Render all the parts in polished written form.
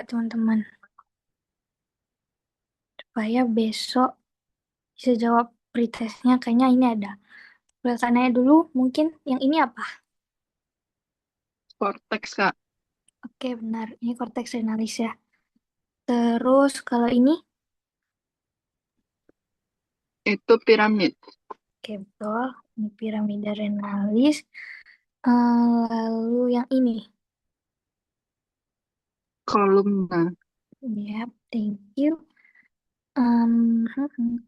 nggak teman-teman? Supaya besok bisa jawab pretestnya. Kayaknya ini ada. Boleh tanya dulu, mungkin yang ini apa? Cortex, Kak. Oke, benar. Ini cortex renalis ya. Terus kalau ini, Itu piramid. oke betul. Ini piramida renalis. Lalu yang ini. Kolumna. Ya, thank you.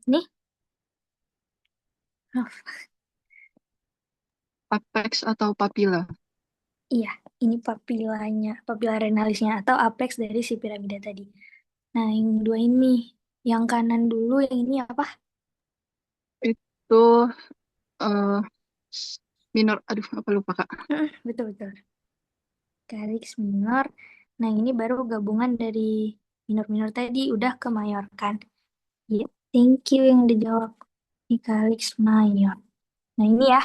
Nih, oh, Apex atau papilla. iya, ini papilanya, papila renalisnya atau apex dari si piramida tadi. Nah, yang dua ini, yang kanan dulu, yang ini apa? Itu eh minor. Aduh, apa lupa, Kak. Betul betul. Calyx minor. Nah, ini baru gabungan dari minor-minor tadi udah ke mayor kan? Ya, thank you yang dijawab. Ini Calyx mayor. Nah, ini ya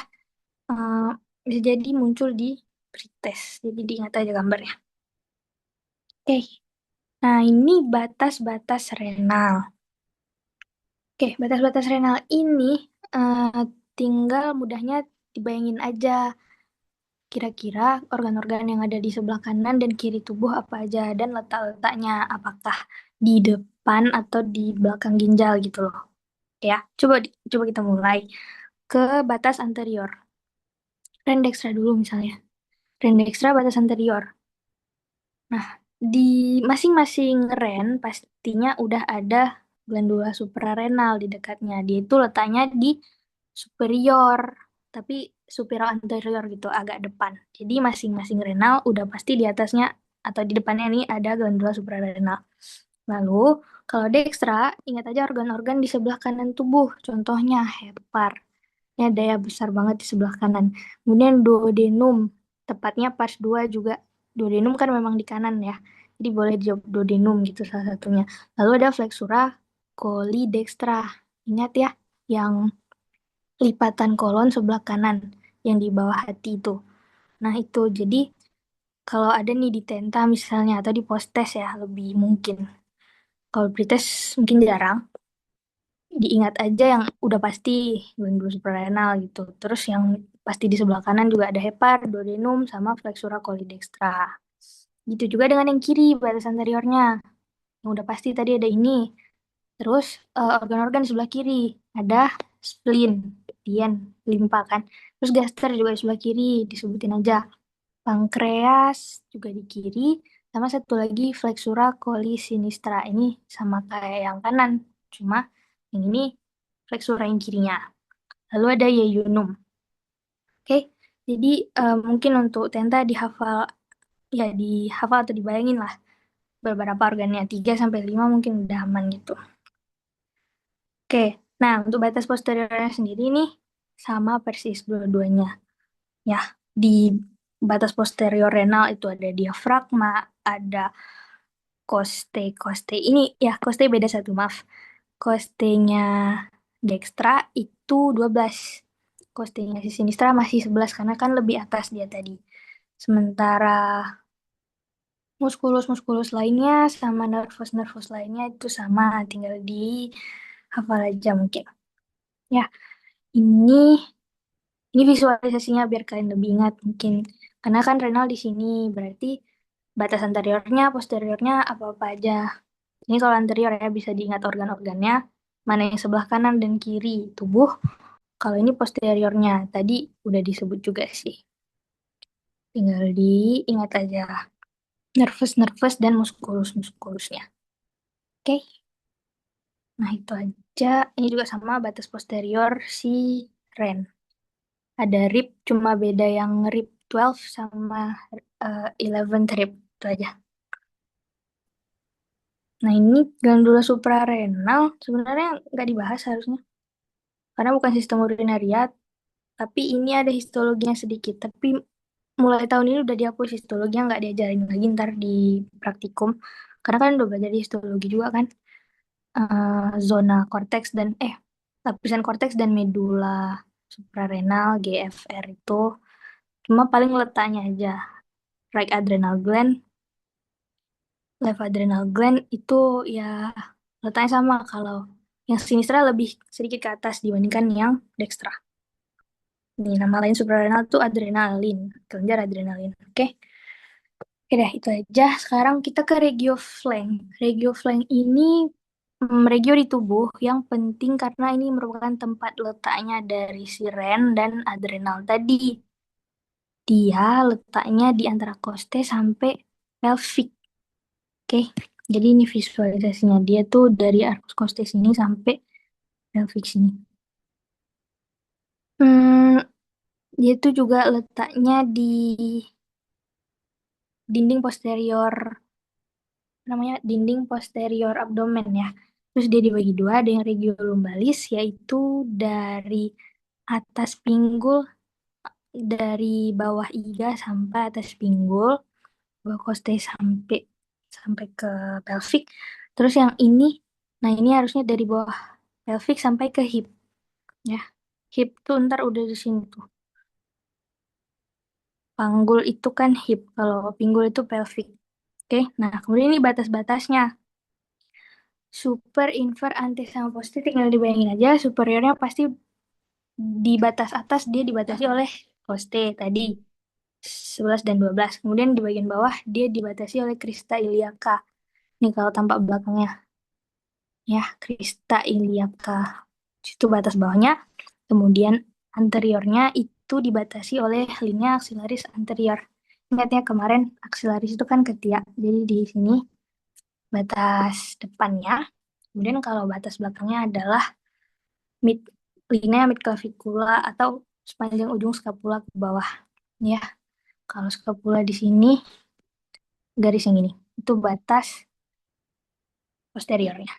eh, bisa jadi muncul di pretest. Jadi diingat aja gambarnya. Oke. Nah, ini batas-batas renal. Oke, batas-batas renal ini eh, tinggal mudahnya dibayangin aja kira-kira organ-organ yang ada di sebelah kanan dan kiri tubuh apa aja dan letak-letaknya apakah di depan atau di belakang ginjal gitu loh. Ya, coba kita mulai ke batas anterior. Rendextra dulu misalnya. Rendextra batas anterior. Nah, di masing-masing ren pastinya udah ada glandula suprarenal di dekatnya. Dia itu letaknya di superior, tapi superior anterior gitu, agak depan. Jadi masing-masing renal udah pasti di atasnya atau di depannya nih ada glandula suprarenal. Lalu, kalau dekstra, ingat aja organ-organ di sebelah kanan tubuh. Contohnya hepar. Ini ada ya besar banget di sebelah kanan. Kemudian duodenum, tepatnya pas 2 juga. Duodenum kan memang di kanan ya. Jadi boleh dijawab duodenum gitu salah satunya. Lalu ada flexura cholidextra. Ingat ya, yang lipatan kolon sebelah kanan yang di bawah hati itu. Nah, itu jadi kalau ada nih di tenta misalnya atau di post-test ya lebih mungkin. Kalau pretest mungkin jarang. Diingat aja yang udah pasti glandula suprarenal gitu. Terus yang pasti di sebelah kanan juga ada hepar, duodenum, sama flexura cholidextra. Gitu juga dengan yang kiri, batas anteriornya. Yang udah pasti tadi ada ini. Terus organ-organ di sebelah kiri ada spleen, dian, limpa kan. Terus gaster juga di sebelah kiri, disebutin aja. Pankreas juga di kiri, sama satu lagi flexura coli sinistra. Ini sama kayak yang kanan, cuma yang ini flexura yang kirinya. Lalu ada yeyunum. Oke, jadi mungkin untuk tenta dihafal, ya dihafal atau dibayangin lah beberapa organnya 3 sampai 5 mungkin udah aman gitu. Oke, nah untuk batas posteriornya sendiri nih sama persis dua-duanya. Ya, di batas posterior renal itu ada diafragma, ada koste. Ini ya, koste beda satu, maaf. Kostenya dextra itu 12. Kostenya si sinistra masih 11 karena kan lebih atas dia tadi. Sementara muskulus-muskulus lainnya sama nervus-nervus lainnya itu sama, tinggal di hafal aja mungkin. Ya, ini ini visualisasinya biar kalian lebih ingat mungkin. Karena kan renal di sini berarti batas anteriornya, posteriornya apa-apa aja. Ini kalau anterior ya bisa diingat organ-organnya, mana yang sebelah kanan dan kiri tubuh. Kalau ini posteriornya, tadi udah disebut juga sih. Tinggal diingat aja nervus-nervus dan muskulus-muskulusnya. Oke, nah itu aja. Ini juga sama batas posterior si Ren. Ada rib, cuma beda yang rib 12 sama 11 rib. Itu aja. Nah ini glandula suprarenal sebenarnya nggak dibahas harusnya. Karena bukan sistem urinaria, tapi ini ada histologinya sedikit. Tapi mulai tahun ini udah dihapus histologinya, nggak diajarin lagi ntar di praktikum. Karena kan udah belajar di histologi juga kan. Zona korteks dan lapisan korteks dan medula suprarenal GFR itu cuma paling letaknya aja right adrenal gland left adrenal gland itu ya letaknya sama kalau yang sinistra lebih sedikit ke atas dibandingkan yang dextra. Ini nama lain suprarenal itu adrenalin, kelenjar adrenalin. Oke. Oke deh, itu aja. Sekarang kita ke regio flank. Regio flank ini regio di tubuh yang penting karena ini merupakan tempat letaknya dari si ren dan adrenal tadi. Dia letaknya di antara koste sampai pelvic. Oke, jadi ini visualisasinya. Dia tuh dari arcus coste sini sampai pelvic sini. Hmm, dia tuh juga letaknya di dinding posterior, namanya dinding posterior abdomen ya. Terus dia dibagi dua, ada yang regio lumbalis, yaitu dari atas pinggul, dari bawah iga sampai atas pinggul, bawah koste sampai sampai ke pelvic. Terus yang ini, nah ini harusnya dari bawah pelvic sampai ke hip ya. Hip tuh ntar udah di sini tuh. Panggul itu kan hip, kalau pinggul itu pelvic. Oke, nah kemudian ini batas-batasnya. Super, infer, anti, sama positif tinggal dibayangin aja. Superiornya pasti di batas atas dia dibatasi oleh poste tadi 11 dan 12. Kemudian di bagian bawah dia dibatasi oleh crista iliaca. Ini kalau tampak belakangnya ya, crista iliaca. Itu batas bawahnya. Kemudian anteriornya itu dibatasi oleh linea axillaris anterior. Ingatnya kemarin axillaris itu kan ketiak. Jadi di sini batas depannya. Kemudian kalau batas belakangnya adalah mid linea mid clavicula atau sepanjang ujung scapula ke bawah. Ya, kalau scapula di sini garis yang ini itu batas posteriornya.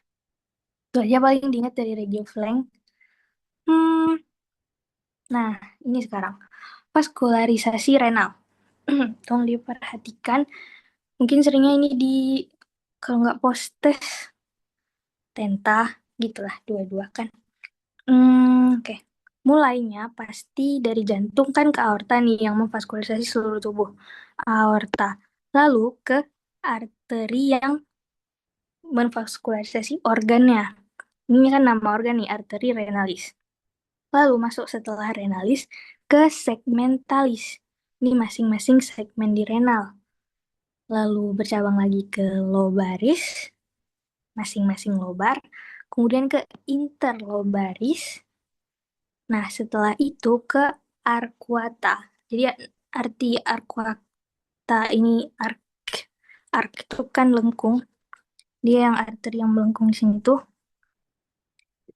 Itu aja paling diingat dari regio flank. Hmm, nah ini sekarang vaskularisasi renal. Tolong diperhatikan. Mungkin seringnya ini di kalau nggak postes tenta gitulah dua-dua kan. Oke. Mulainya pasti dari jantung kan ke aorta nih yang memvaskularisasi seluruh tubuh. Aorta. Lalu ke arteri yang memvaskularisasi organnya. Ini kan nama organ nih, arteri renalis. Lalu masuk setelah renalis ke segmentalis. Ini masing-masing segmen di renal. Lalu bercabang lagi ke lobaris, masing-masing lobar. Kemudian ke interlobaris. Nah, setelah itu ke arcuata. Jadi arti arcuata ini arc itu kan lengkung. Dia yang arteri yang melengkung di sini tuh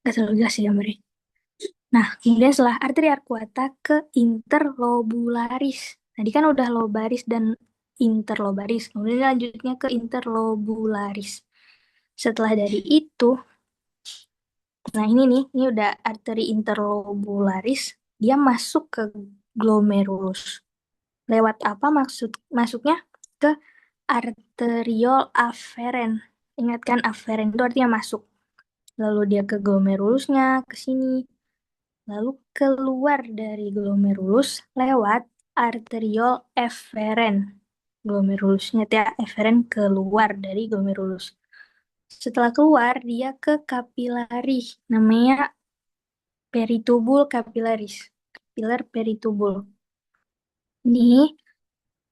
gak terlalu jelas ya, Mari. Nah, kemudian setelah arteri arcuata ke interlobularis. Tadi kan udah lobaris dan interlobaris. Kemudian lanjutnya ke interlobularis. Setelah dari itu, nah ini nih, ini udah arteri interlobularis. Dia masuk ke glomerulus. Lewat apa masuknya? Ke arteriol aferen. Ingat kan aferen itu artinya masuk. Lalu dia ke glomerulusnya, ke sini. Lalu keluar dari glomerulus lewat arteriol eferen. Glomerulusnya ya, eferen keluar dari glomerulus. Setelah keluar, dia ke kapilari. Namanya peritubul capillaris. Capillar peritubul. Ini,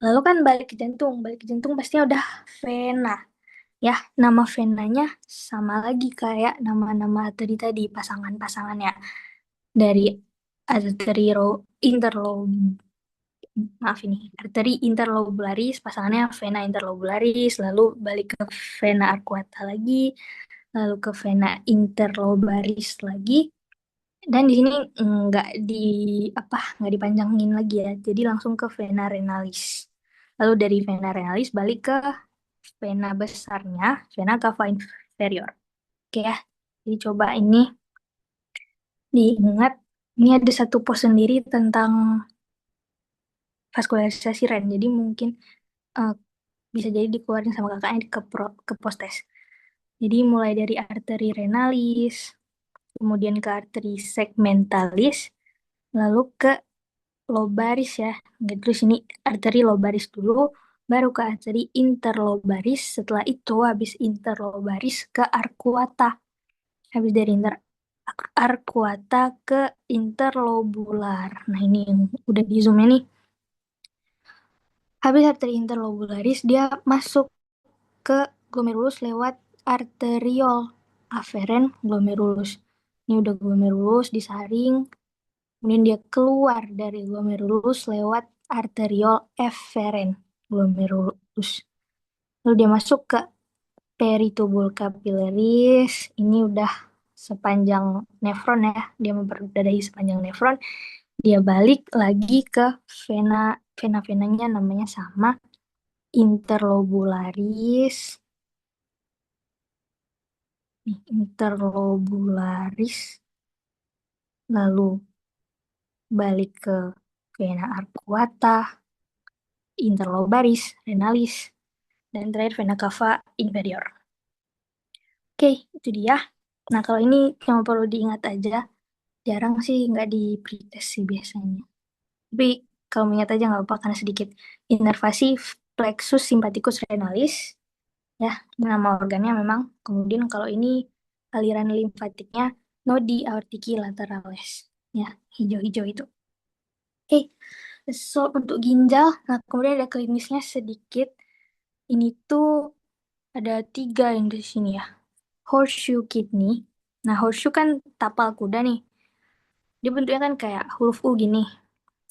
lalu kan balik ke jantung. Balik ke jantung pastinya udah vena. Ya, nama venanya sama lagi kayak nama-nama tadi pasangan-pasangannya. Dari arteri interlob, maaf ini, arteri interlobularis, pasangannya vena interlobularis, lalu balik ke vena arcuata lagi, lalu ke vena interlobaris lagi, dan di sini nggak dipanjangin lagi ya, jadi langsung ke vena renalis. Lalu dari vena renalis balik ke vena besarnya, vena cava inferior. Oke ya, jadi coba ini diingat, ini ada satu pos sendiri tentang vaskularisasi ren, jadi mungkin eh, bisa jadi dikeluarin sama kakaknya ke postes. Jadi mulai dari arteri renalis, kemudian ke arteri segmentalis, lalu ke lobaris ya. Terus ini arteri lobaris dulu, baru ke arteri interlobaris, setelah itu habis interlobaris ke arcuata. Habis dari arcuata ke interlobular. Nah, ini yang udah di zoom nih. Habis arteri interlobularis, dia masuk ke glomerulus lewat arteriol aferen glomerulus. Ini udah glomerulus disaring, kemudian dia keluar dari glomerulus lewat arteriol eferen glomerulus. Lalu dia masuk ke peritubul capillaris. Ini udah sepanjang nefron ya, dia memperdadahi sepanjang nefron. Dia balik lagi ke vena-venanya namanya sama, interlobularis. Nih, interlobularis. Lalu balik ke vena arcuata, interlobaris, renalis, dan terakhir vena cava inferior. Oke, itu dia. Nah, kalau ini yang perlu diingat aja, jarang sih nggak di pretest sih biasanya. Tapi kalau mengingat aja nggak apa-apa karena sedikit. Inervasi plexus sympathicus renalis, ya, nama organnya memang. Kemudian kalau ini aliran limfatiknya nodi aortiki lateralis, ya, hijau-hijau itu. Oke, so untuk ginjal, nah kemudian ada klinisnya sedikit. Ini tuh ada 3 yang di sini ya. Horseshoe kidney. Nah, horseshoe kan tapal kuda nih. Dia bentuknya kan kayak huruf U gini.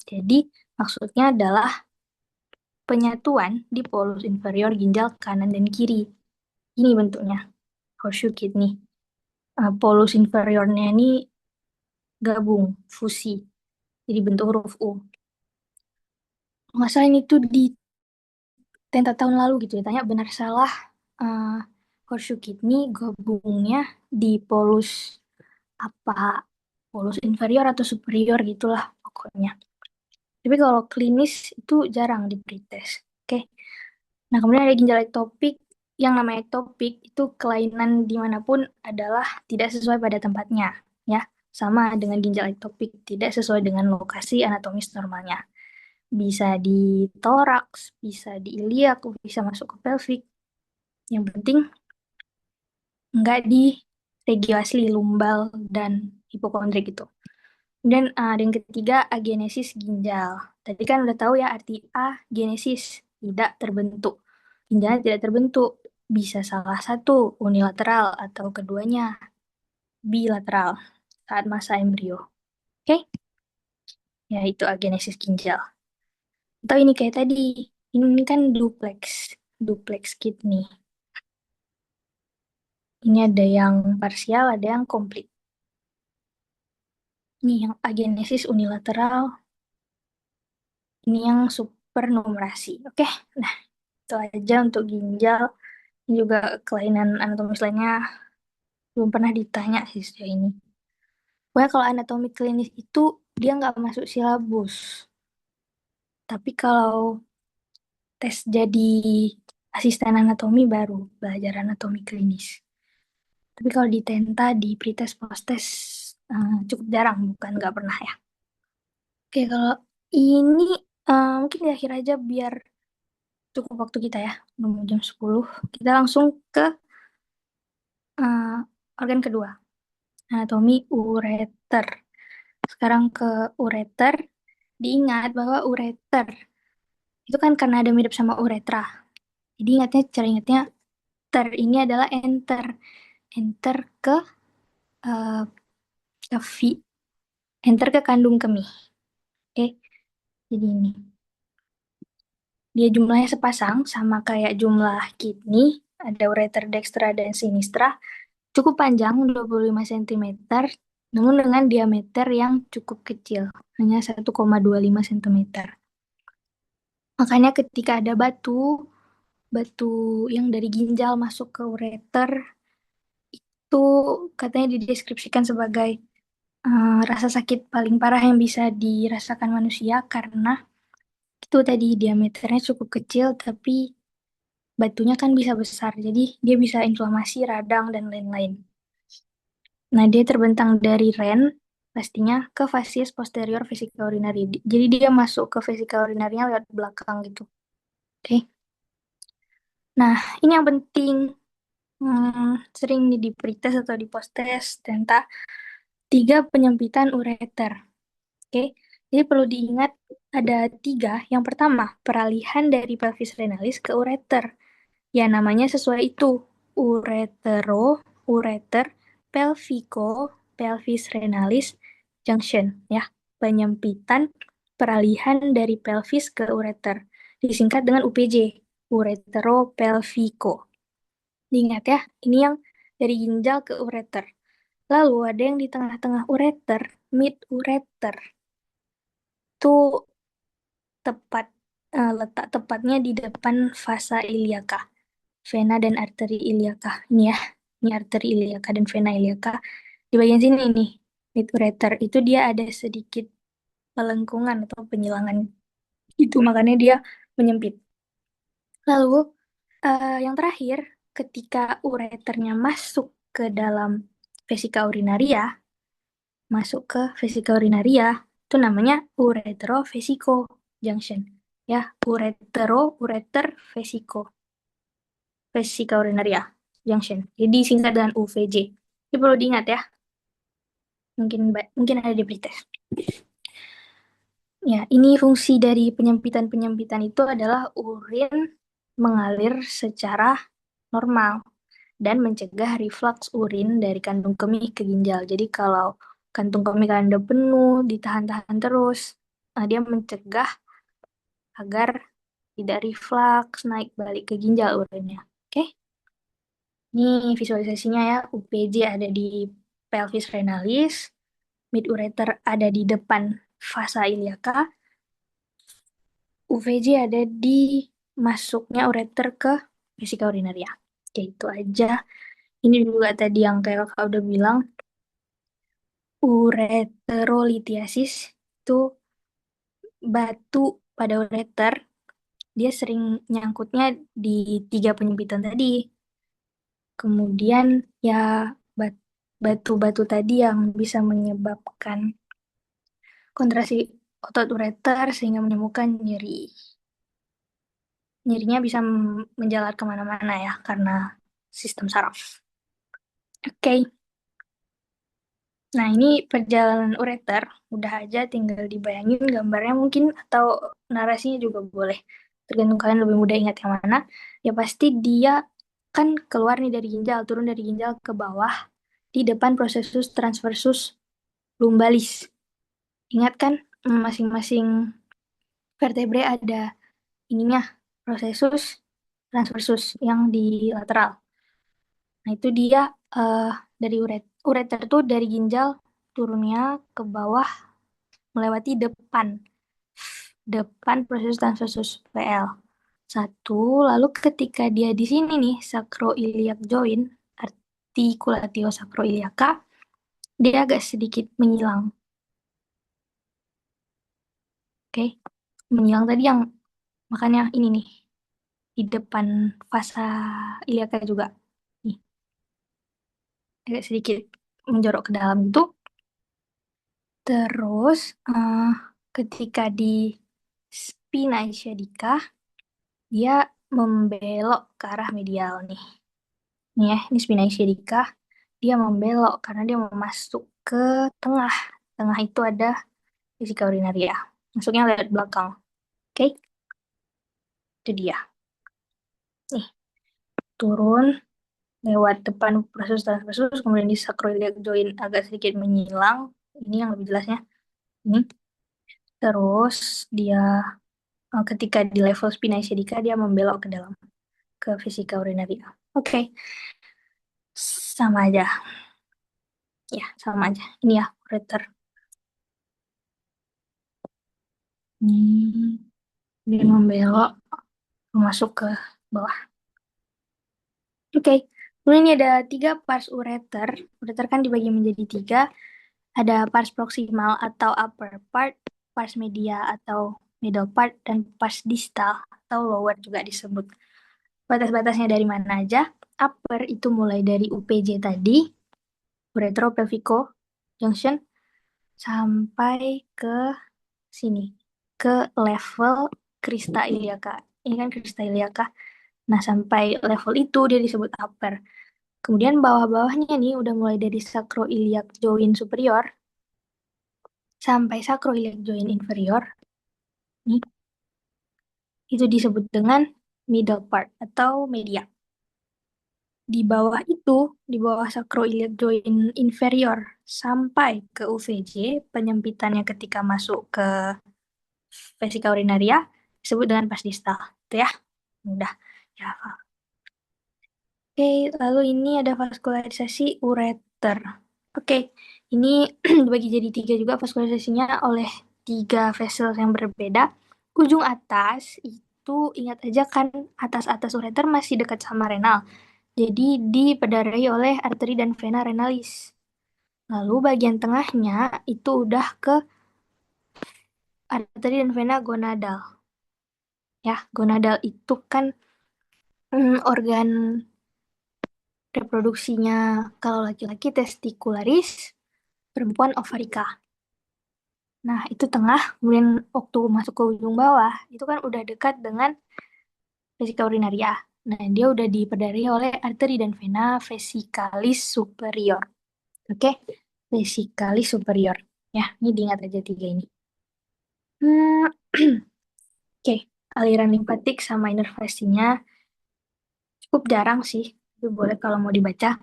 Jadi, maksudnya adalah penyatuan di polus inferior ginjal kanan dan kiri. Ini bentuknya, horseshoe kidney. Polus inferiornya ini gabung, fusi. Jadi bentuk huruf U. Nggak salah ini tuh di Tenta tahun lalu gitu ya, tanya benar salah uh, horseshoe kidney gabungnya di polus apa, polus inferior atau superior gitulah pokoknya. Tapi kalau klinis itu jarang di pretest. Oke. Nah, kemudian ada ginjal ektopik. Yang namanya ektopik itu kelainan dimanapun adalah tidak sesuai pada tempatnya, ya. Sama dengan ginjal ektopik, tidak sesuai dengan lokasi anatomis normalnya. Bisa di toraks, bisa di iliak, bisa masuk ke pelvic. Yang penting nggak di regio asli, lumbal, dan hipokondrik gitu. Dan ada yang ketiga, agenesis ginjal. Tadi kan udah tahu ya arti agenesis, tidak terbentuk. Ginjalnya tidak terbentuk, bisa salah satu unilateral atau keduanya bilateral saat masa embrio. Oke, ya itu agenesis ginjal. Atau ini kayak tadi, ini kan duplex kidney. Ini ada yang parsial, ada yang komplit. Ini yang agenesis unilateral, ini yang supernumerasi. Oke, nah itu aja untuk ginjal. Ini juga kelainan anatomis lainnya belum pernah ditanya sih sejauh ini. Pokoknya kalau anatomi klinis itu dia nggak masuk silabus. Tapi kalau tes jadi asisten anatomi baru belajar anatomi klinis. Tapi kalau di tenta, di pretest, postes cukup jarang, bukan nggak pernah ya. Oke, kalau ini mungkin di akhir aja biar cukup waktu kita ya. Udah mau jam 10. Kita langsung ke eh, organ kedua, anatomi ureter. Sekarang ke ureter, diingat bahwa ureter itu kan karena ada mirip sama uretra. Jadi cara ingatnya ter ini adalah enter. Enter ke eh, enter ke kandung kemih. Oke, jadi ini. Dia jumlahnya sepasang sama kayak jumlah kidney, ada ureter dextra dan sinistra. Cukup panjang 25 cm, namun dengan diameter yang cukup kecil, hanya 1,25 cm. Makanya ketika ada batu, batu yang dari ginjal masuk ke ureter, itu katanya dideskripsikan sebagai rasa sakit paling parah yang bisa dirasakan manusia karena itu tadi diameternya cukup kecil, tapi batunya kan bisa besar, jadi dia bisa inflamasi, radang, dan lain-lain. Nah, dia terbentang dari ren, pastinya ke facies posterior vesica urinary. Jadi dia masuk ke vesica urinary lewat belakang gitu. Oke. Nah, ini yang penting. Sering di pretest atau di post-test tentang tiga penyempitan ureter. Oke, jadi perlu diingat ada tiga. Yang pertama, peralihan dari pelvis renalis ke ureter. Ya, namanya sesuai itu. Ureter, pelvico, pelvis renalis junction. Ya, penyempitan peralihan dari pelvis ke ureter. Disingkat dengan UPJ, ureteropelvico. Diingat ya, ini yang dari ginjal ke ureter. Lalu ada yang di tengah-tengah ureter, mid ureter. Itu tepat letak tepatnya di depan vasa iliaka, vena dan arteri iliaka. Ini ya, ini arteri iliaka dan vena iliaka. Di bagian sini nih, mid ureter itu dia ada sedikit pelengkungan atau penyilangan. Itu makanya dia menyempit. Lalu yang terakhir, ketika ureternya masuk ke dalam vesika urinaria, masuk ke vesika urinaria, itu namanya uretero-vesiko junction. Ya, ureter vesiko, vesika urinaria junction. Jadi singkat dengan UVJ. Ini perlu diingat ya. Mungkin ada di pretest. Ya, ini fungsi dari penyempitan-penyempitan itu adalah urin mengalir secara normal dan mencegah reflux urin dari kantung kemih ke ginjal. Jadi kalau kantung kemih kalian udah penuh, ditahan-tahan terus, dia mencegah agar tidak reflux naik balik ke ginjal urinnya. Oke, ini visualisasinya ya. UPJ ada di pelvis renalis, mid ureter ada di depan vasa iliaca, UVJ ada di masuknya ureter ke vesika urinaria. Oke, itu aja. Ini juga tadi yang kayak kakak udah bilang, ureterolithiasis itu batu pada ureter, dia sering nyangkutnya di tiga penyempitan tadi. Kemudian ya batu-batu tadi yang bisa menyebabkan kontraksi otot ureter sehingga menyebabkan nyeri. Nyerinya bisa menjalar kemana-mana ya karena sistem saraf. Oke, nah ini perjalanan ureter. Udah aja tinggal dibayangin gambarnya mungkin atau narasinya juga boleh. Tergantung kalian lebih mudah ingat yang mana. Ya pasti dia kan keluar nih dari ginjal, turun dari ginjal ke bawah di depan prosesus transversus lumbalis. Ingat kan masing-masing vertebre ada ininya, prosesus transversus yang di lateral. Nah, itu dia eh, dari ureter tuh dari ginjal turunnya ke bawah melewati depan depan proses transversus PL. Satu, lalu ketika dia di sini nih sacroiliac joint, articulatio sacroiliaca, dia agak sedikit menyilang. Oke, menyilang tadi yang makanya ini nih di depan fasa iliaka juga. Nih, agak sedikit menjorok ke dalam itu. Terus ketika di spina ischiadica dia membelok ke arah medial nih. Nih ya, ini spina ischiadica dia membelok karena dia mau masuk ke tengah. Tengah itu ada vesika urinaria. Masuknya lewat belakang. Oke, itu dia. Nih, turun lewat depan proses transversus, kemudian di sacroiliac joint agak sedikit menyilang. Ini yang lebih jelasnya. Ini. Terus dia ketika di level spina ischiadica dia membelok ke dalam ke fisika urinaria. Oke, sama aja. Ya, sama aja. Ini ya, ureter. Dia membelok masuk ke bawah. Oke, kemudian ini ada tiga pars ureter. Ureter kan dibagi menjadi tiga. Ada pars proximal atau upper part, pars media atau middle part, dan pars distal atau lower juga disebut. Batas-batasnya dari mana aja? Upper itu mulai dari UPJ tadi, uretropelvico junction, sampai ke sini, ke level crista iliaca. Ini kan crista iliaca. Nah, sampai level itu dia disebut upper. Kemudian bawah-bawahnya nih udah mulai dari sacroiliac joint superior sampai sacroiliac joint inferior nih itu disebut dengan middle part atau media. Di bawah itu, di bawah sacroiliac joint inferior sampai ke UVJ, penyempitannya ketika masuk ke vesika urinaria disebut dengan pars distal. Itu ya. Mudah. Ya, oke, lalu ini ada vaskularisasi ureter. Oke, ini dibagi jadi tiga juga vaskularisasinya oleh tiga vessel yang berbeda. Ujung atas itu ingat aja kan atas-atas ureter masih dekat sama renal. Jadi dipedarahi oleh arteri dan vena renalis. Lalu bagian tengahnya itu udah ke arteri dan vena gonadal. Ya, gonadal itu kan organ reproduksinya kalau laki-laki testikularis, perempuan ovarika. Nah, itu tengah, kemudian waktu masuk ke ujung bawah, itu kan udah dekat dengan vesika urinaria. Nah, dia udah diperdari oleh arteri dan vena vesikalis superior. Oke, vesikalis superior. Ya, ini diingat aja tiga ini. Hmm, Oke, aliran limfatik sama inervasinya cukup jarang sih. Tapi boleh kalau mau dibaca.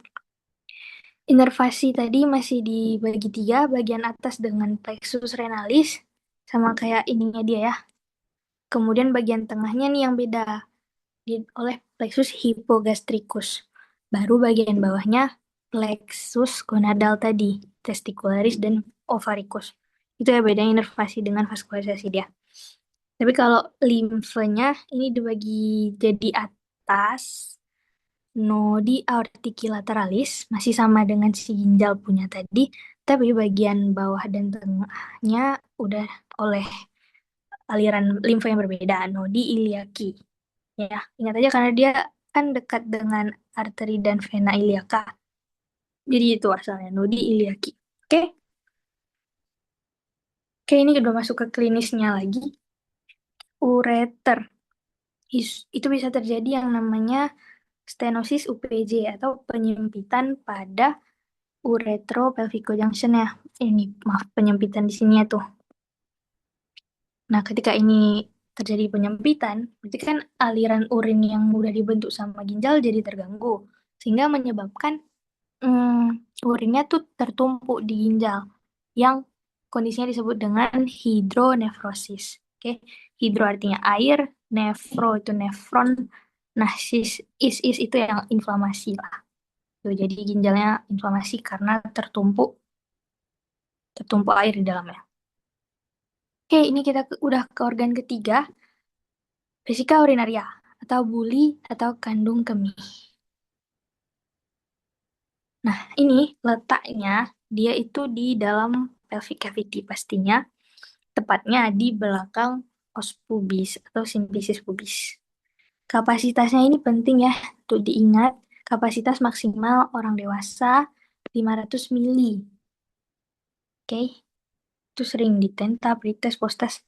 Inervasi tadi masih dibagi tiga, bagian atas dengan plexus renalis, sama kayak ininya dia ya. Kemudian bagian tengahnya nih yang beda oleh plexus hypogastricus. Baru bagian bawahnya plexus gonadal tadi, testicularis dan ovaricus. Itu ya bedanya inervasi dengan vaskularisasi dia. Tapi kalau limfanya ini dibagi jadi atas, nodi auricularis masih sama dengan si ginjal punya tadi, tapi bagian bawah dan tengahnya udah oleh aliran limfa yang berbeda, nodi iliaki. Ya, ingat aja karena dia kan dekat dengan arteri dan vena iliaka. Jadi itu asalnya, nodi iliaki. Oke, oke ini udah masuk ke klinisnya lagi. Ureter. Itu bisa terjadi yang namanya stenosis UPJ atau penyempitan pada uretropelvic junction ya. Ini maaf penyempitan di sini ya tuh. Nah, ketika ini terjadi penyempitan, berarti kan aliran urin yang udah dibentuk sama ginjal jadi terganggu, sehingga menyebabkan urinnya tuh tertumpuk di ginjal, yang kondisinya disebut dengan hidronefrosis. Oke, hidro artinya air, nefro itu nefron, nah is itu yang inflamasi lah. Tuh, jadi ginjalnya inflamasi karena tertumpuk tertumpuk air di dalamnya. Oke, ini kita udah ke organ ketiga, vesika urinaria atau buli atau kandung kemih. Nah, ini letaknya dia itu di dalam pelvic cavity pastinya, tepatnya di belakang os pubis atau simplicis pubis. Kapasitasnya ini penting ya untuk diingat. Kapasitas maksimal orang dewasa 500 mili. Oke, itu sering ditenta, pretest, postas.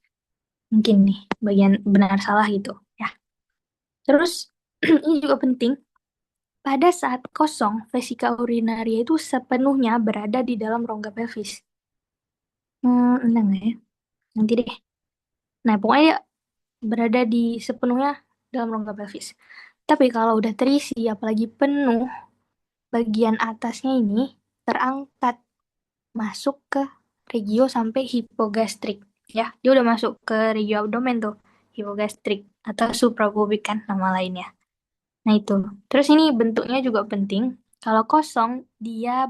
Mungkin nih bagian benar salah gitu ya. Terus ini juga penting. Pada saat kosong, vesika urinaria itu sepenuhnya berada di dalam rongga pelvis. Enggak nggak ya? Nanti deh. Nah, pokoknya dia berada di sepenuhnya dalam rongga pelvis. Tapi kalau udah terisi, apalagi penuh, bagian atasnya ini terangkat masuk ke regio sampai hipogastrik. Ya, dia udah masuk ke regio abdomen tuh, hipogastrik atau suprapubic kan nama lainnya. Nah itu. Terus ini bentuknya juga penting. Kalau kosong, dia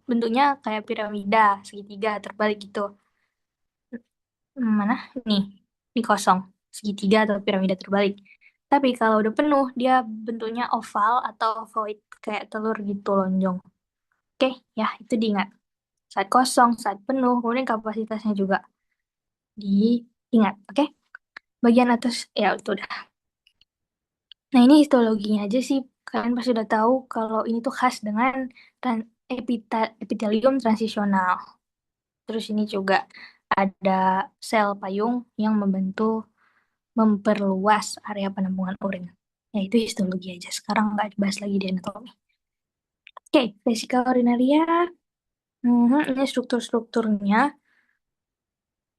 bentuknya kayak piramida, segitiga, terbalik gitu. Mana? Nih, ini kosong, segitiga atau piramida terbalik. Tapi kalau udah penuh, dia bentuknya oval atau ovoid, kayak telur gitu lonjong. Oke, ya itu diingat. Saat kosong, saat penuh, kemudian kapasitasnya juga diingat. Oke, bagian atas, ya itu udah. Nah ini histologinya aja sih, kalian pasti udah tahu kalau ini tuh khas dengan epitelium transisional. Terus ini juga ada sel payung yang memperluas area penampungan urin. Ya itu histologi aja. Sekarang nggak dibahas lagi di anatomi. Oke, vesika urinaria. Ini struktur-strukturnya.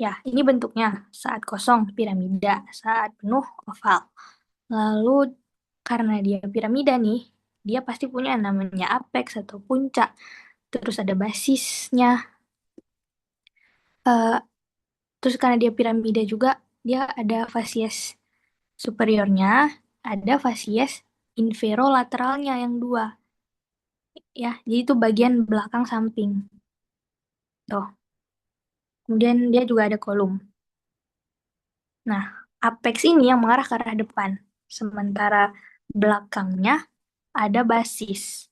Ya, ini bentuknya. Saat kosong, piramida. Saat penuh, oval. Lalu, karena dia piramida nih, dia pasti punya namanya apex atau puncak. Terus ada basisnya. Eh, terus karena dia piramida juga, dia ada fasies superiornya, ada fasies inferolateralnya yang dua. Ya, jadi itu bagian belakang samping. Tuh. Kemudian dia juga ada kolom. Nah, apex ini yang mengarah ke arah depan. Sementara belakangnya ada basis.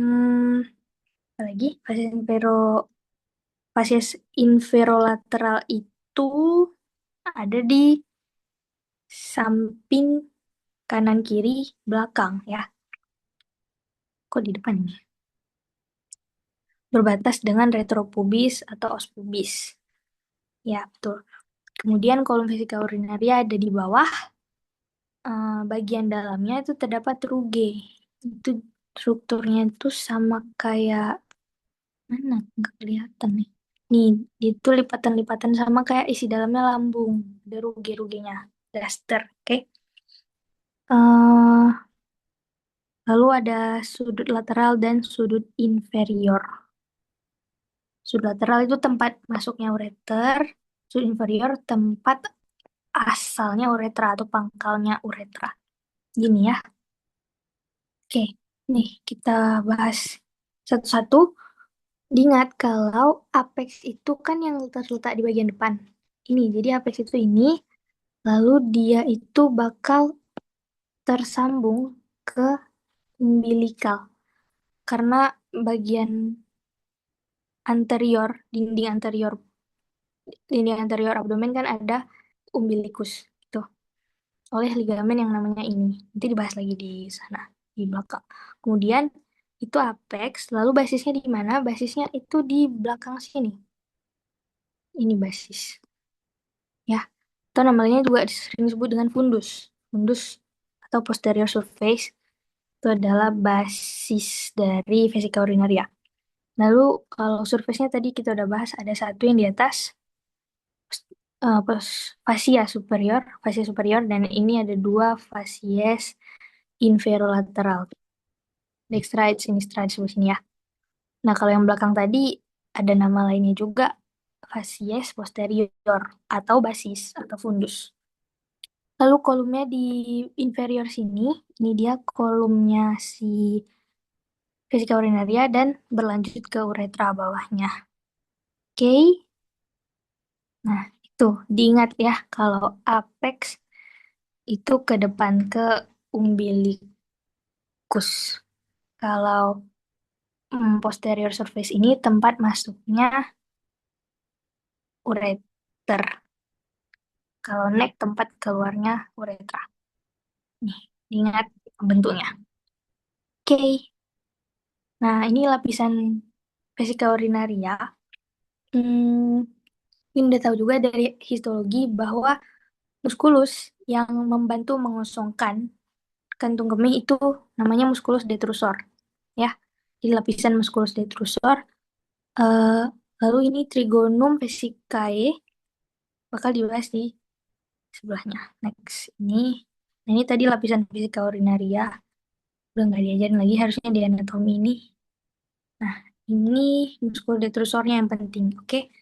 Hmm, apalagi fasies inferolateral itu ada di samping kanan kiri belakang ya. Kok di depan ini? Berbatas dengan retropubis atau os pubis. Ya, betul. Kemudian kolom vesika urinaria ada di bawah. Bagian dalamnya itu terdapat ruge. Itu strukturnya itu sama kayak mana? Nggak kelihatan nih. Nih, itu lipatan-lipatan sama kayak isi dalamnya lambung. Ada ruge-rugenya. Daster, oke? Eh, lalu ada sudut lateral dan sudut inferior. Sudut lateral itu tempat masuknya ureter. Sudut inferior tempat asalnya uretra atau pangkalnya uretra. Gini ya. Oke, nih kita bahas satu-satu. Diingat kalau apex itu kan yang terletak di bagian depan. Ini, jadi apex itu ini, lalu dia itu bakal tersambung ke umbilikal. Karena bagian anterior, dinding anterior abdomen kan ada umbilikus. Gitu. Oleh ligamen yang namanya ini. Nanti dibahas lagi di sana, di belakang. Kemudian itu apex, lalu basisnya di mana? Basisnya itu di belakang sini. Ini basis. Ya, atau namanya juga sering disebut dengan fundus. Fundus atau posterior surface itu adalah basis dari vesika urinaria. Lalu kalau surface-nya tadi kita udah bahas ada satu yang di atas fasia superior dan ini ada dua fasies inferolateral. Dextra, sinistra di sebelah sini ya. Nah, kalau yang belakang tadi ada nama lainnya juga fasies posterior atau basis atau fundus. Lalu kolomnya di inferior sini, ini dia kolomnya si vesika urinaria dan berlanjut ke uretra bawahnya. Oke, nah itu diingat ya kalau apex itu ke depan ke umbilikus. Kalau posterior surface ini tempat masuknya ureter. Kalau neck tempat keluarnya uretra. Nih, diingat bentuknya. Oke, nah ini lapisan vesika urinaria. Hmm, ini udah tahu juga dari histologi bahwa muskulus yang membantu mengosongkan kantung kemih itu namanya muskulus detrusor. Ya, di lapisan muskulus detrusor. eh, lalu ini trigonum vesicae bakal dibahas di sebelahnya. Next, nah ini tadi lapisan vesika urinaria. Udah nggak diajarin lagi harusnya di anatomi ini. Nah, ini muskulus detrusornya yang penting. Oke,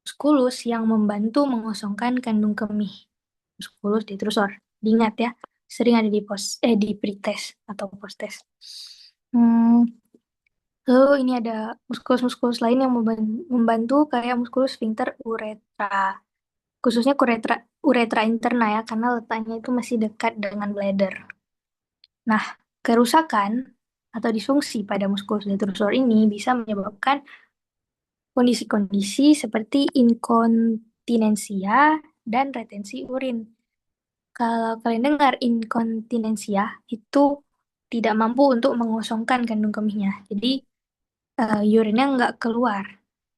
muskulus yang membantu mengosongkan kandung kemih. Muskulus detrusor. Diingat ya, sering ada di pretest atau post-test. Hmm, lalu ini ada muskulus-muskulus lain yang membantu kayak muskulus sphincter uretra. Khususnya uretra interna ya, karena letaknya itu masih dekat dengan bladder. Nah, kerusakan atau disfungsi pada muskulus detrusor ini bisa menyebabkan kondisi-kondisi seperti inkontinensia dan retensi urin. Kalau kalian dengar inkontinensia, itu tidak mampu untuk mengosongkan kandung kemihnya. Jadi, urinnya nggak keluar,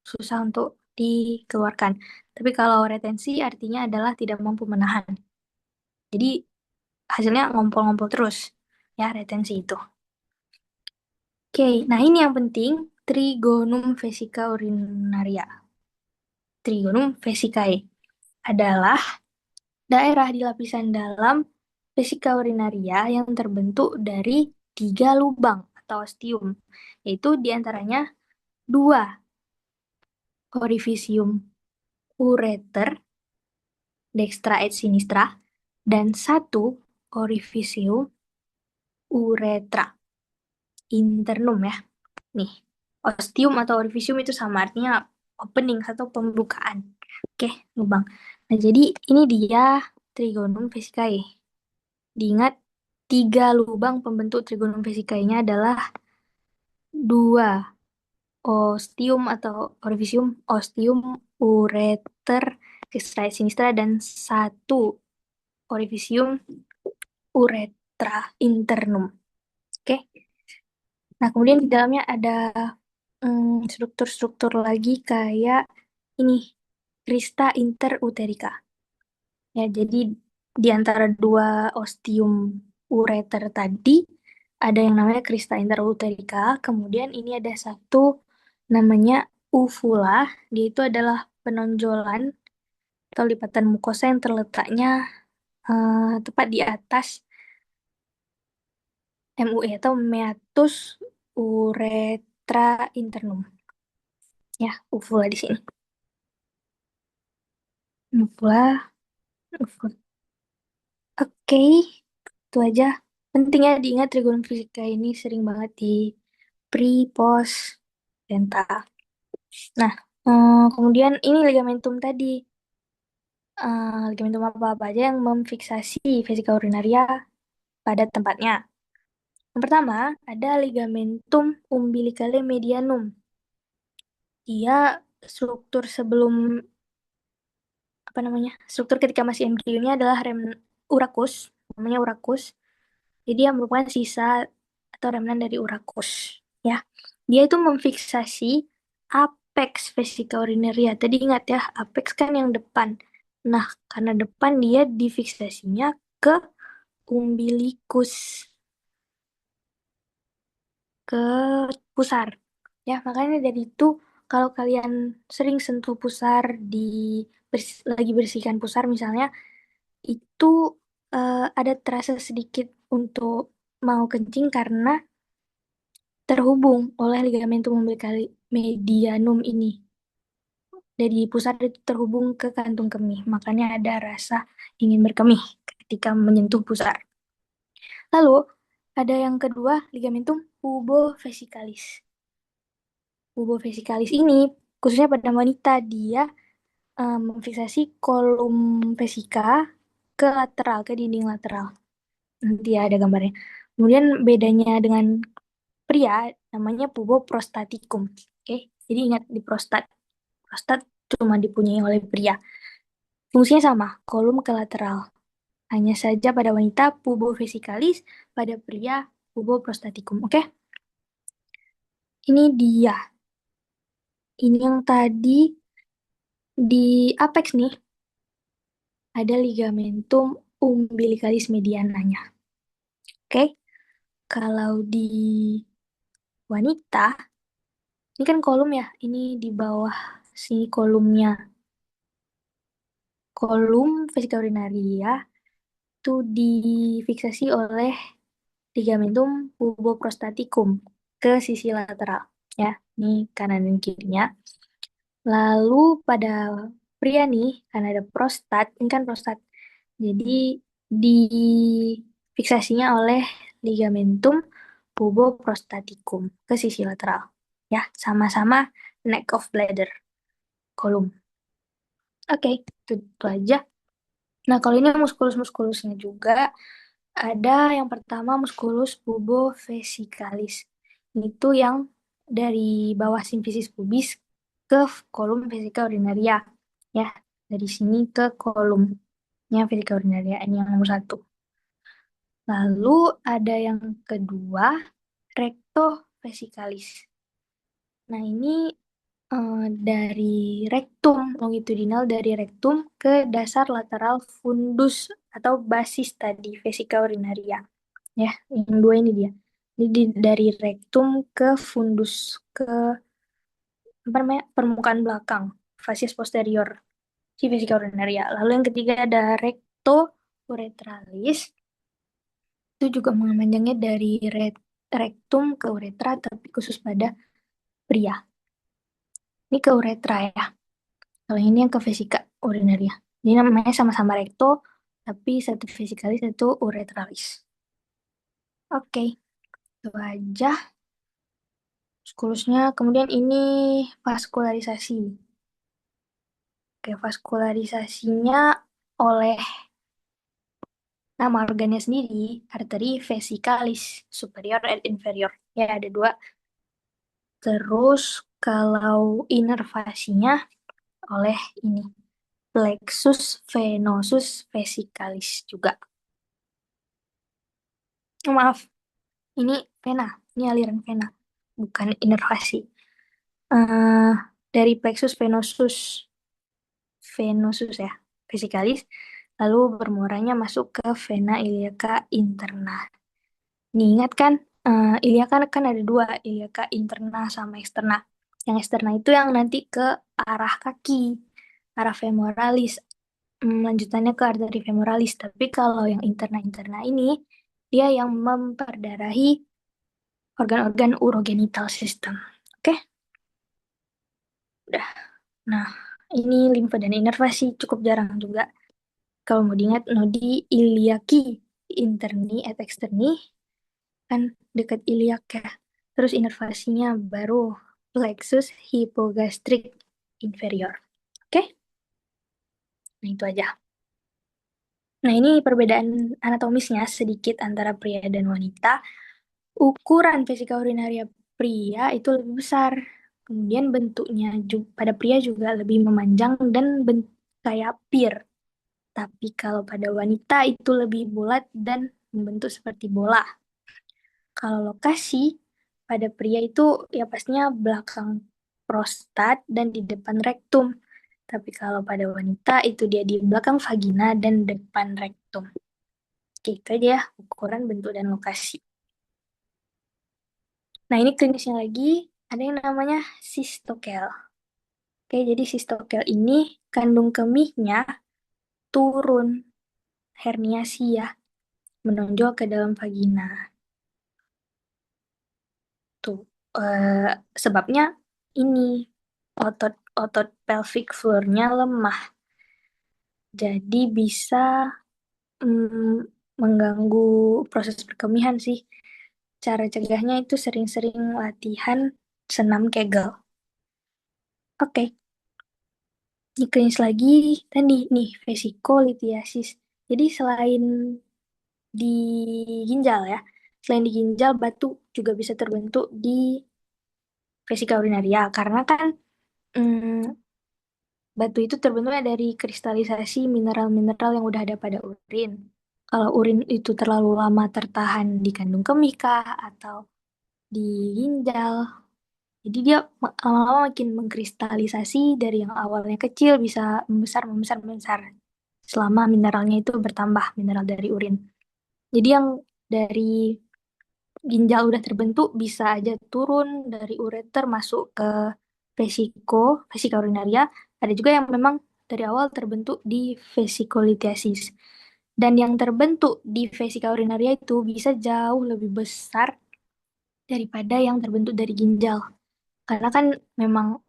susah untuk dikeluarkan. Tapi kalau retensi artinya adalah tidak mampu menahan. Jadi, hasilnya ngompol-ngompol terus. Ya, retensi itu. Oke, nah ini yang penting, Trigonum vesica urinaria. Trigonum vesicae adalah daerah di lapisan dalam vesika urinaria yang terbentuk dari 3 lubang atau ostium, yaitu diantaranya 2 orifisium ureter dextra et sinistra dan 1 orifisium uretra internum ya. Nih, ostium atau orifisium itu sama artinya opening atau pembukaan. Oke, lubang. Nah, jadi ini dia trigonum vesicae. Diingat, 3 lubang pembentuk trigonum vesicae-nya adalah 2 ostium atau orifisium, ostium ureter extra sinistra, dan 1 orifisium uretra internum. Oke. Nah, kemudian di dalamnya ada struktur-struktur lagi kayak ini, crista interuterica. Ya, jadi di antara 2 ostium ureter tadi ada yang namanya crista interuterica, kemudian ini ada satu namanya uvula, dia itu adalah penonjolan atau lipatan mukosa yang terletaknya tepat di atas MUE atau meatus uretra internum. Ya, uvula di sini. Uvula, uvula. Oke, itu aja. Penting ya diingat trigonum fisika ini sering banget di pre, post, denta. Nah, kemudian ini ligamentum tadi. Ligamentum apa-apa aja yang memfiksasi vesika urinaria pada tempatnya. Yang pertama, ada ligamentum umbilicale medianum. Dia struktur sebelum, apa namanya, struktur ketika masih embrio-nya adalah urakus, namanya urakus. Jadi dia merupakan sisa atau remnant dari urakus. Ya, dia itu memfiksasi apex vesika urinaria. Tadi ingat ya, apex kan yang depan. Nah, karena depan dia difiksasinya ke umbilikus, ke pusar. Ya, makanya dari itu kalau kalian sering sentuh pusar di lagi bersihkan pusar misalnya, itu ada terasa sedikit untuk mau kencing karena terhubung oleh ligamentum umbilicale medianum ini. Dari pusat itu terhubung ke kantung kemih, makanya ada rasa ingin berkemih ketika menyentuh pusar. Lalu ada yang kedua, ligamentum pubovesicalis. Pubovesicalis ini khususnya pada wanita, dia memfiksasi kolum vesika ke lateral, ke dinding lateral. Nanti ada gambarnya. Kemudian bedanya dengan pria namanya puboprostaticum. Oke, jadi ingat di prostat. Prostat cuma dipunyai oleh pria. Fungsinya sama, kolum ke lateral. Hanya saja pada wanita pubovesicalis, pada pria puboprostaticum. Oke, ini dia. Ini yang tadi di apex nih, ada ligamentum umbilicalis mediananya. Oke, kalau di wanita, ini kan kolum ya, ini di bawah sini kolumnya. Kolum vesika urinaria itu difiksasi oleh ligamentum puboprostaticum ke sisi lateral. Ya, ini kanan dan kirinya. Lalu pada pria nih, karena ada prostat, ini kan prostat. Jadi difiksasinya oleh ligamentum puboprostaticum ke sisi lateral. Ya, sama-sama neck of bladder, kolum. Oke, itu aja. Nah, kalau ini muskulus-muskulusnya juga, ada yang pertama musculus pubovesicalis. Itu yang dari bawah simfisis pubis ke kolum vesika urinaria. Ya, dari sini ke kolumnya vesika urinaria. Ini yang nomor 1. Lalu ada yang kedua, recto vesikalis. Nah, ini dari rektum, longitudinal dari rektum ke dasar lateral fundus atau basis tadi, vesika urinaria. Ya, yang dua ini dia. Jadi dari rektum ke fundus, ke apa namanya, permukaan belakang, facies posterior, si vesika urinaria. Lalu yang ketiga ada recto uretralis, itu juga memanjangnya dari rektum ke uretra, tapi khusus pada pria. Ini ke uretra ya. Kalau ini yang ke vesika urinaria. Ini namanya sama-sama rekto, tapi satu vesikalis, satu uretralis. Oke, itu aja skurusnya. Kemudian ini vaskularisasi. Oke, vaskularisasinya oleh nama organnya sendiri, arteri vesikalis, superior dan inferior. Ya, ada dua. Terus kalau inervasinya oleh ini, plexus venosus vesikalis juga. Oh, maaf, ini vena, ini aliran vena, bukan inervasi. eh dari plexus venosus, venosus ya, vesikalis, lalu bermuaranya masuk ke vena iliaca interna. Nih, ingat kan, iliaca kan ada dua, iliaca interna sama eksterna. Yang eksterna itu yang nanti ke arah kaki, arah femoralis, lanjutannya ke arteri femoralis. Tapi kalau yang interna-interna ini, dia yang memperdarahi organ-organ urogenital system. Oke, udah. Nah, ini limfa dan inervasi cukup jarang juga. Kalau mau diingat, nodi iliaki interni et externi, kan dekat iliak ya. Terus inervasinya baru plexus hypogastric inferior. Oke, nah itu aja. Nah, ini perbedaan anatomisnya sedikit antara pria dan wanita. Ukuran vesika urinaria pria itu lebih besar. Kemudian bentuknya pada pria juga lebih memanjang dan kayak pir. Tapi kalau pada wanita itu lebih bulat dan membentuk seperti bola. Kalau lokasi pada pria itu ya pastinya belakang prostat dan di depan rektum. Tapi kalau pada wanita itu dia di belakang vagina dan depan rektum. Oke, itu aja ya ukuran, bentuk, dan lokasi. Nah, ini klinisnya lagi ada yang namanya sistokel. Oke, jadi sistokel ini kandung kemihnya turun, herniasi ya, menonjol ke dalam vagina. Tuh, sebabnya ini otot pelvic floor-nya lemah. Jadi bisa mengganggu proses perkemihan sih. Cara cegahnya itu sering-sering latihan senam Kegel. Oke, ini klinis lagi tadi nih vesikolitiasis. Jadi selain di ginjal ya, selain di ginjal batu juga bisa terbentuk di vesika urinaria karena kan mm, batu itu terbentuknya dari kristalisasi mineral-mineral yang udah ada pada urin. Kalau urin itu terlalu lama tertahan di kandung kemih kah atau di ginjal, jadi dia lama-lama makin mengkristalisasi dari yang awalnya kecil bisa membesar, membesar, membesar. Selama mineralnya itu bertambah, mineral dari urin. Jadi yang dari ginjal udah terbentuk bisa aja turun dari ureter masuk ke vesika urinaria. Ada juga yang memang dari awal terbentuk di vesikolitiasis. Dan yang terbentuk di vesika urinaria itu bisa jauh lebih besar daripada yang terbentuk dari ginjal. Karena kan memang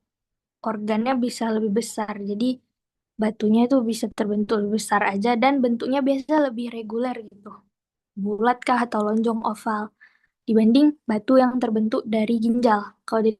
organnya bisa lebih besar. Jadi batunya itu bisa terbentuk lebih besar aja dan bentuknya biasa lebih reguler gitu. Bulat kah atau lonjong oval dibanding batu yang terbentuk dari ginjal. Kalau dari